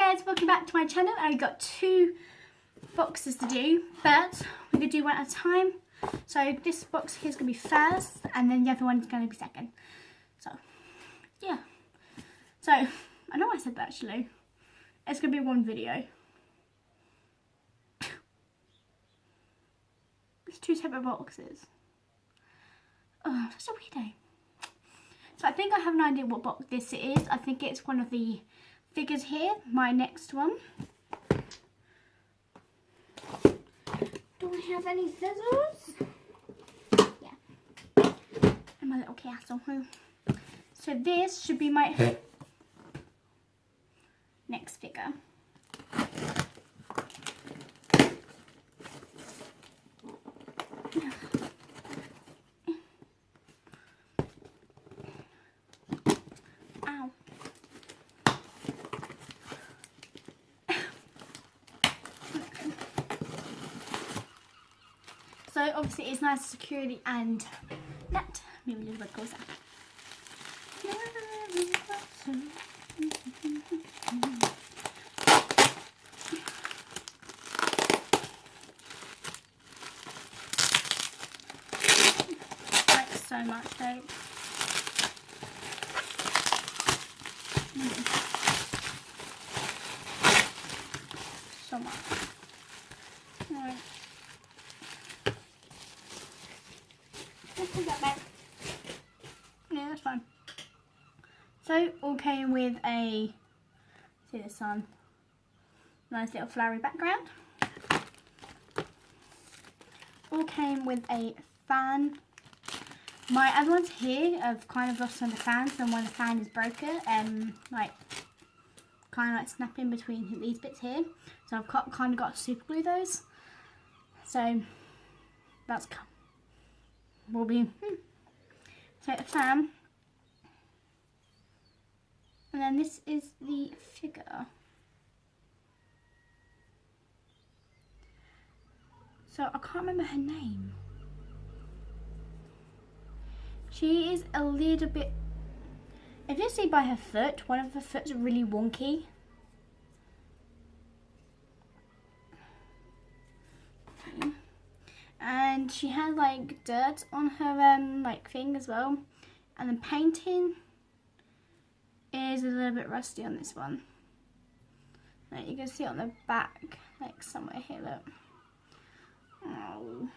guys, welcome back to my channel. I've got 2 boxes to do, but we're going to do one at a time. So this box here is going to be first, and then the other one is going to be second. So, yeah. So, I know I said that actually. It's going to be one video. It's 2 separate boxes. Oh, that's a weird day. So I think I have an idea what box this is. I think it's one of the figures here, my next one. Do I have any scissors? Yeah. And my little castle. So this should be my next figure. Ow. So obviously it's nice security and net. Maybe a little bit closer. Like so much though. So much. Right. Let's put that back. Yeah, that's fine. So, all came with a, see the sun, nice little flowery background. All came with a fan. My other ones here, I've kind of lost some of the fans, and when the fan is broken, like, kind of like snapping between these bits here. So I've kind of got to super glue those. So, that's, will be, so a fan. And then this is the figure. So I can't remember her name. She is a little bit, if you see by her foot, one of her foot's really wonky. Okay. And she had like dirt on her like thing as well. And the painting is a little bit rusty on this one. Like you can see it on the back, like somewhere here, look. Oh,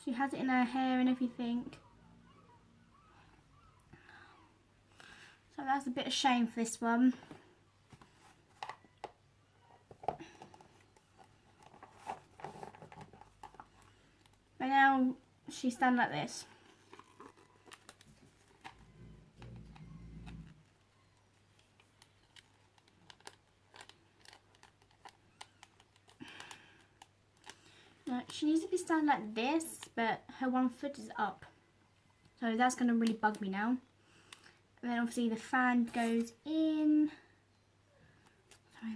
she has it in her hair and everything. So that's a bit of shame for this one. But now she's done like this. Now, she needs to be standing like this, but her one foot is up. So that's going to really bug me now. And then obviously the fan goes in. Sorry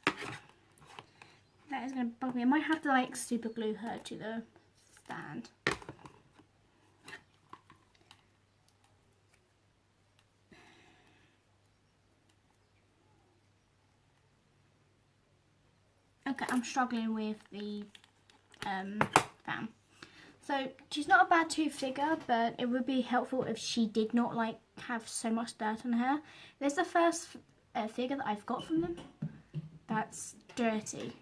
there. That is going to bug me. I might have to like super glue her to the stand. Okay, I'm struggling with the fan. So she's not a bad 2 figure, but it would be helpful if she did not like have so much dirt on her. This is the first figure that I've got from them that's dirty,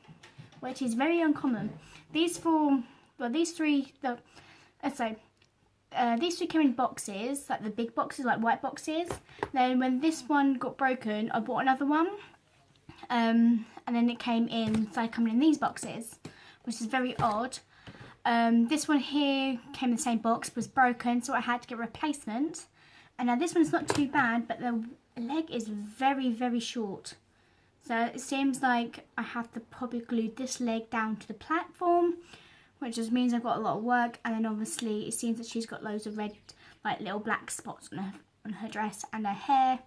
which is very uncommon. These 3 came in boxes, like the big boxes, like white boxes. Then when this one got broken, I bought another one. And then it came in, started coming in these boxes, which is very odd. This one here came in the same box, was broken, so I had to get a replacement. And now this one's not too bad, but the leg is very, very short. So it seems like I have to probably glue this leg down to the platform, which just means I've got a lot of work. And then obviously it seems that she's got loads of red, like little black spots on her dress and her hair.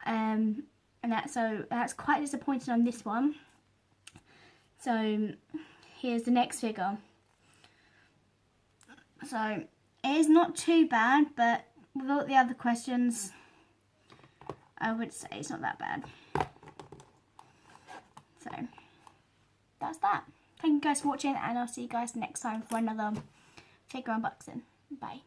And that's quite disappointing on this one. So here's the next figure. So it is not too bad, but with all the other questions, I would say it's not that bad. thank you guys for watching, and I'll see you guys next time for another figure unboxing. Bye.